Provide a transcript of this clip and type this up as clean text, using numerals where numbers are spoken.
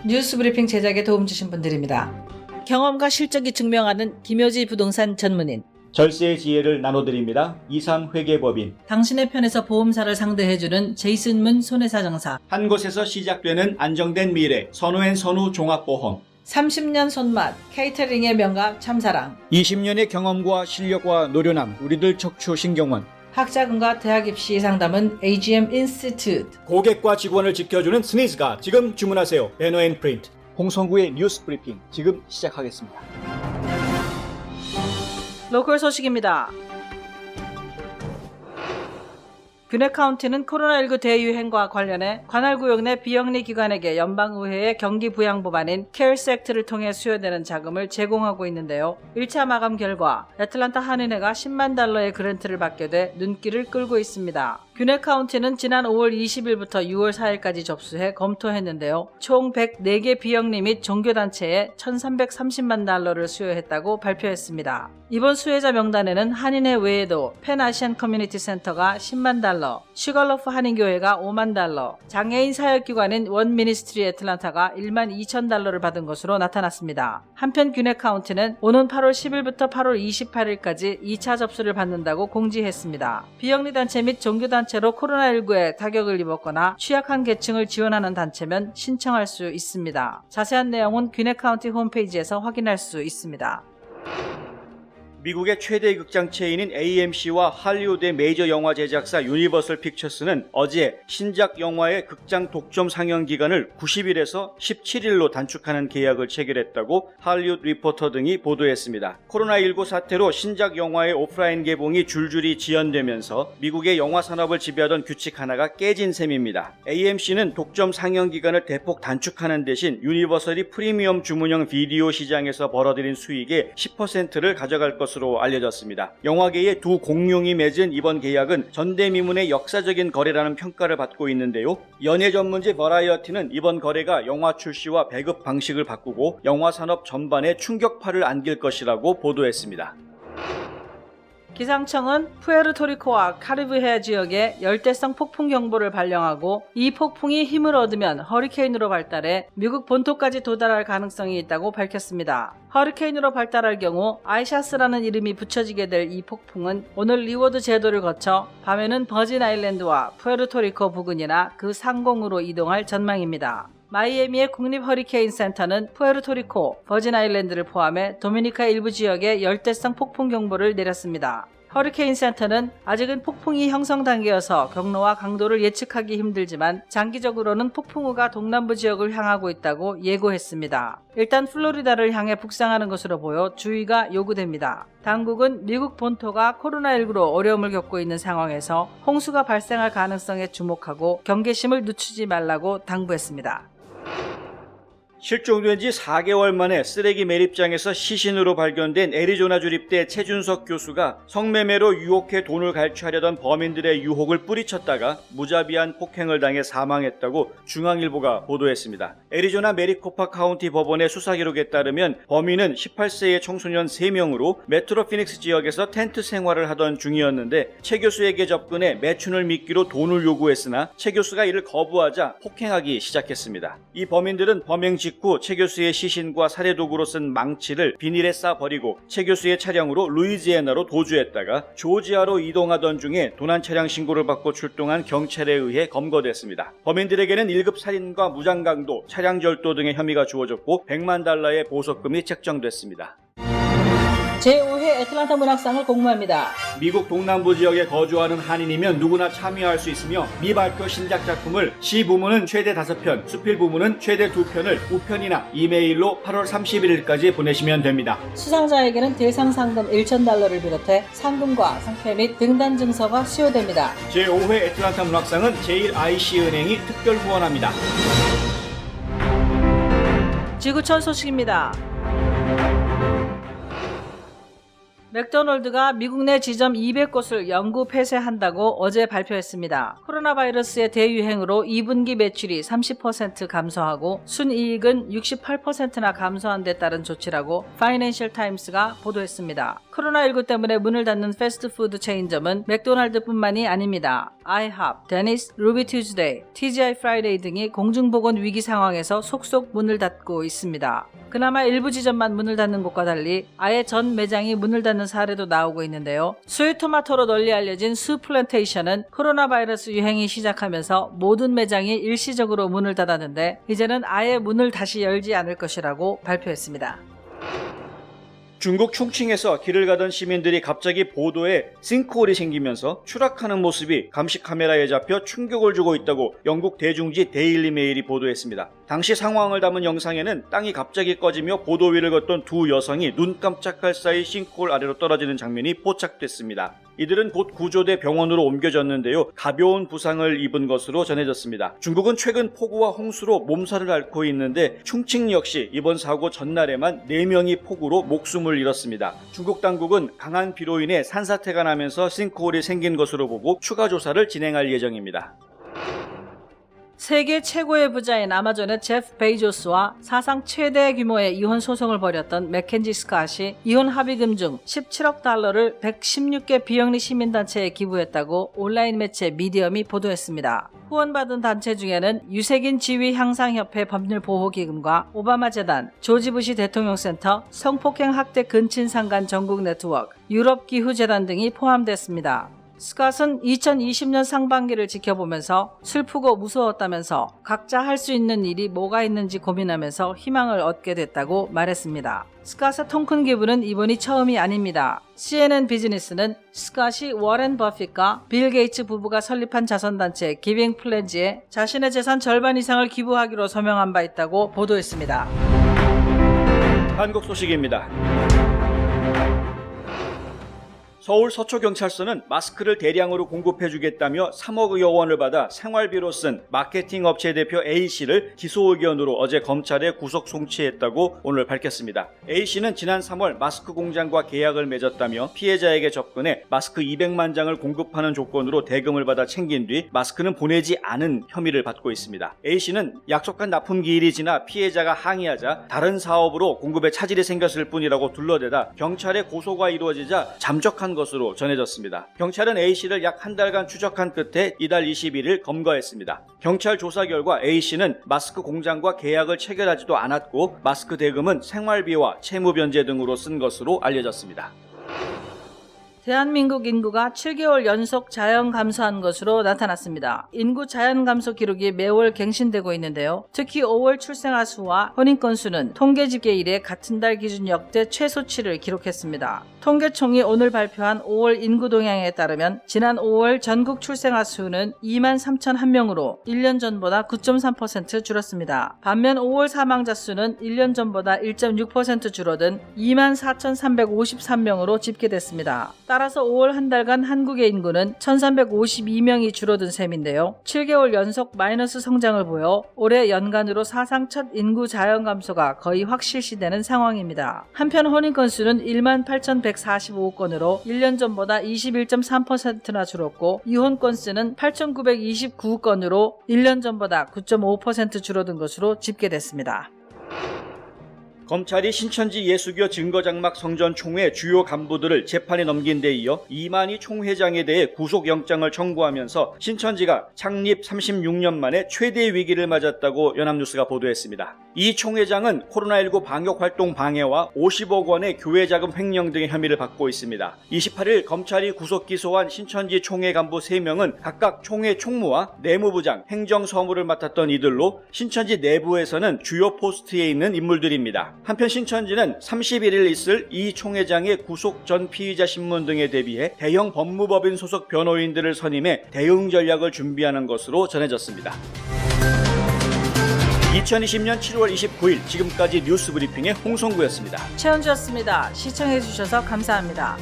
뉴스 브리핑 제작에 도움 주신 분들입니다. 경험과 실적이 증명하는 김효지 부동산 전문인, 절세의 지혜를 나눠드립니다. 이상회계법인, 당신의 편에서 보험사를 상대해주는 제이슨문 손해사정사, 한 곳에서 시작되는 안정된 미래 선우앤선우 종합보험, 30년 손맛 케이터링의 명가 참사랑, 20년의 경험과 실력과 노련함 우리들 척추신경원, 학자금과 대학 입시 상담은 AGM 인스티튜트, 고객과 직원을 지켜주는 스니즈가 지금 주문하세요. 배너앤프린트, 홍성구의 뉴스 브리핑 지금 시작하겠습니다. 로컬 소식입니다. 균핵 카운티는 코로나19 대유행과 관련해 관할구역 내 비영리 기관에게 연방의회의 경기부양 법안인 CARES 액트를 통해 수여되는 자금을 제공하고 있는데요. 1차 마감 결과 애틀란타 한인회가 $10만 달러의 그랜트를 받게 돼 눈길을 끌고 있습니다. 균핵 카운티는 지난 5월 20일부터 6월 4일까지 접수해 검토했는데요. 총 104개 비영리 및 종교단체에 $1,330만 달러를 수여했다고 발표했습니다. 이번 수혜자 명단에는 한인회 외에도 펜 아시안 커뮤니티 센터가 $10만 달러, 슈걸러프 한인교회가 $5만 달러, 장애인 사역기관인 원 미니스트리 애틀란타가 $1만 2천 달러를 받은 것으로 나타났습니다. 한편 균핵 카운티는 오는 8월 10일부터 8월 28일까지 2차 접수를 받는다고 공지했습니다. 비영리 단체 및 종교단체로 코로나19에 타격을 입었거나 취약한 계층을 지원하는 단체면 신청할 수 있습니다. 자세한 내용은 균핵 카운티 홈페이지에서 확인할 수 있습니다. 미국의 최대 극장 체인인 AMC와 할리우드의 메이저 영화 제작사 유니버설 픽처스는 어제 신작 영화의 극장 독점 상영 기간을 90일에서 17일로 단축하는 계약을 체결했다고 할리우드 리포터 등이 보도했습니다. 코로나19 사태로 신작 영화의 오프라인 개봉이 줄줄이 지연되면서 미국의 영화 산업을 지배하던 규칙 하나가 깨진 셈입니다. AMC는 독점 상영 기간을 대폭 단축하는 대신 유니버설이 프리미엄 주문형 비디오 시장에서 벌어들인 수익의 10%를 가져갈 것으로 알려졌습니다. 영화계의 두 공룡이 맺은 이번 계약은 전대미문의 역사적인 거래라는 평가를 받고 있는데요. 연예 전문지 버라이어티는 이번 거래가 영화 출시와 배급 방식을 바꾸고 영화 산업 전반에 충격파를 안길 것이라고 보도했습니다. 기상청은 푸에르토리코와 카리브해 지역에 열대성 폭풍 경보를 발령하고 이 폭풍이 힘을 얻으면 허리케인으로 발달해 미국 본토까지 도달할 가능성이 있다고 밝혔습니다. 허리케인으로 발달할 경우 아이샤스라는 이름이 붙여지게 될 이 폭풍은 오늘 리워드 제도를 거쳐 밤에는 버진 아일랜드와 푸에르토리코 부근이나 그 상공으로 이동할 전망입니다. 마이애미의 국립 허리케인 센터는 푸에르토리코, 버진 아일랜드를 포함해 도미니카 일부 지역에 열대성 폭풍 경보를 내렸습니다. 허리케인 센터는 아직은 폭풍이 형성 단계여서 경로와 강도를 예측하기 힘들지만 장기적으로는 폭풍우가 동남부 지역을 향하고 있다고 예고했습니다. 일단 플로리다를 향해 북상하는 것으로 보여 주의가 요구됩니다. 당국은 미국 본토가 코로나19로 어려움을 겪고 있는 상황에서 홍수가 발생할 가능성에 주목하고 경계심을 늦추지 말라고 당부했습니다. 실종된 지 4개월 만에 쓰레기 매립장에서 시신으로 발견된 애리조나 주립대 최준석 교수가 성매매로 유혹해 돈을 갈취하려던 범인들의 유혹을 뿌리쳤다가 무자비한 폭행을 당해 사망했다고 중앙일보가 보도했습니다. 애리조나 메리코파 카운티 법원의 수사 기록에 따르면 범인은 18세의 청소년 3명으로 메트로 피닉스 지역에서 텐트 생활을 하던 중이었는데 최 교수에게 접근해 매춘을 미끼로 돈을 요구했으나 최 교수가 이를 거부하자 폭행하기 시작했습니다. 이 범인들은 범행 직후 최 교수의 시신과 살해도구로 쓴 망치를 비닐에 싸버리고 최 교수의 차량으로 루이지애나로 도주했다가 조지아로 이동하던 중에 도난 차량 신고를 받고 출동한 경찰에 의해 검거됐습니다. 범인들에게는 1급 살인과 무장강도, 차량 절도 등의 혐의가 주어졌고 100만 달러의 보석금이 책정됐습니다. 제5회 애틀란타 문학상을 공모합니다. 미국 동남부 지역에 거주하는 한인이면 누구나 참여할 수 있으며 미발표 신작 작품을 시 부문은 최대 5편, 수필 부문은 최대 2편을 우편이나 이메일로 8월 31일까지 보내시면 됩니다. 수상자에게는 대상 상금 $1,000를 비롯해 상금과 상패 및 등단 증서가 수여됩니다. 제5회 애틀란타 문학상은 제1IC은행이 특별 후원합니다. 지구촌 소식입니다. 맥도널드가 미국 내 지점 200곳을 영구 폐쇄한다고 어제 발표했습니다. 코로나 바이러스의 대유행으로 2분기 매출이 30% 감소하고 순이익은 68%나 감소한 데 따른 조치라고 파이낸셜 타임스가 보도했습니다. 코로나19 때문에 문을 닫는 패스트푸드 체인점은 맥도날드뿐만이 아닙니다. IHOP, 데니스, 루비 튜즈데이, TGI 프라이데이 등이 공중보건 위기 상황에서 속속 문을 닫고 있습니다. 그나마 일부 지점만 문을 닫는 곳과 달리 아예 전 매장이 문을 닫는 사례도 나오고 있는데요. 스윗토마토로 널리 알려진 수플랜테이션은 코로나 바이러스 유행이 시작하면서 모든 매장이 일시적으로 문을 닫았는데 이제는 아예 문을 다시 열지 않을 것이라고 발표했습니다. 중국 충칭에서 길을 가던 시민들이 갑자기 보도에 싱크홀이 생기면서 추락하는 모습이 감시 카메라에 잡혀 충격을 주고 있다고 영국 대중지 데일리 메일이 보도했습니다. 당시 상황을 담은 영상에는 땅이 갑자기 꺼지며 보도 위를 걷던 두 여성이 눈 깜짝할 사이 싱크홀 아래로 떨어지는 장면이 포착됐습니다. 이들은 곧 구조돼 병원으로 옮겨졌는데요. 가벼운 부상을 입은 것으로 전해졌습니다. 중국은 최근 폭우와 홍수로 몸살을 앓고 있는데 충칭 역시 이번 사고 전날에만 4명이 폭우로 목숨을 잃었습니다. 중국 당국은 강한 비로 인해 산사태가 나면서 싱크홀이 생긴 것으로 보고 추가 조사를 진행할 예정입니다. 세계 최고의 부자인 아마존의 제프 베이조스와 사상 최대 규모의 이혼 소송을 벌였던 맥켄지 스캇이 이혼 합의금 중 17억 달러를 116개 비영리 시민단체에 기부했다고 온라인 매체 미디엄이 보도했습니다. 후원받은 단체 중에는 유색인 지위 향상협회 법률보호기금과 오바마 재단, 조지 부시 대통령센터, 성폭행 학대 근친상간 전국 네트워크, 유럽기후재단 등이 포함됐습니다. 스캇은 2020년 상반기를 지켜보면서 슬프고 무서웠다면서 각자 할 수 있는 일이 뭐가 있는지 고민하면서 희망을 얻게 됐다고 말했습니다. 스캇의 통 큰 기부는 이번이 처음이 아닙니다. CNN 비즈니스는 스캇이 워렌 버핏과 빌 게이츠 부부가 설립한 자선단체 기빙 플래지에 자신의 재산 절반 이상을 기부하기로 서명한 바 있다고 보도했습니다. 한국 소식입니다. 서울 서초경찰서는 마스크를 대량으로 공급해주겠다며 3억여 원을 받아 생활비로 쓴 마케팅 업체 대표 A씨를 기소 의견으로 어제 검찰에 구속 송치했다고 오늘 밝혔습니다. A씨는 지난 3월 마스크 공장과 계약을 맺었다며 피해자에게 접근해 마스크 200만 장을 공급하는 조건으로 대금을 받아 챙긴 뒤 마스크는 보내지 않은 혐의를 받고 있습니다. A씨는 약속한 납품 기일이 지나 피해자가 항의하자 다른 사업으로 공급에 차질이 생겼을 뿐이라고 둘러대다 경찰의 고소가 이루어지자 잠적한 것으로 전해졌습니다. 경찰은 A씨를 약 한 달간 추적한 끝에 이달 21일 검거했습니다. 경찰 조사 결과 A씨는 마스크 공장과 계약을 체결하지도 않았고 마스크 대금은 생활비와 채무 변제 등으로 쓴 것으로 알려졌습니다. 대한민국 인구가 7개월 연속 자연 감소한 것으로 나타났습니다. 인구 자연 감소 기록이 매월 갱신되고 있는데요. 특히 5월 출생아 수와 혼인건 수는 통계 집계 이래 같은 달 기준 역대 최소치를 기록했습니다. 통계청이 오늘 발표한 5월 인구 동향에 따르면 지난 5월 전국 출생아 수는 23,001명으로 1년 전보다 9.3% 줄었습니다. 반면 5월 사망자 수는 1년 전보다 1.6% 줄어든 24,353명으로 집계됐습니다. 따라서 5월 한 달간 한국의 인구는 1,352명이 줄어든 셈인데요. 7개월 연속 마이너스 성장을 보여 올해 연간으로 사상 첫 인구 자연 감소가 거의 확실시되는 상황입니다. 한편 혼인 건수는 18,145건으로 1년 전보다 21.3%나 줄었고 이혼 건수는 8,929건으로 1년 전보다 9.5% 줄어든 것으로 집계됐습니다. 검찰이 신천지 예수교 증거장막 성전 총회 주요 간부들을 재판에 넘긴 데 이어 이만희 총회장에 대해 구속영장을 청구하면서 신천지가 창립 36년 만에 최대 위기를 맞았다고 연합뉴스가 보도했습니다. 이 총회장은 코로나19 방역활동 방해와 50억 원의 교회 자금 횡령 등의 혐의를 받고 있습니다. 28일 검찰이 구속 기소한 신천지 총회 간부 3명은 각각 총회 총무와 내무부장, 행정서무를 맡았던 이들로 신천지 내부에서는 주요 포스트에 있는 인물들입니다. 한편 신천지는 31일 있을 이 총회장의 구속 전 피의자 신문 등에 대비해 대형 법무법인 소속 변호인들을 선임해 대응 전략을 준비하는 것으로 전해졌습니다. 2020년 7월 29일 지금까지 뉴스 브리핑의 홍성구였습니다. 최은주였습니다. 시청해주셔서 감사합니다.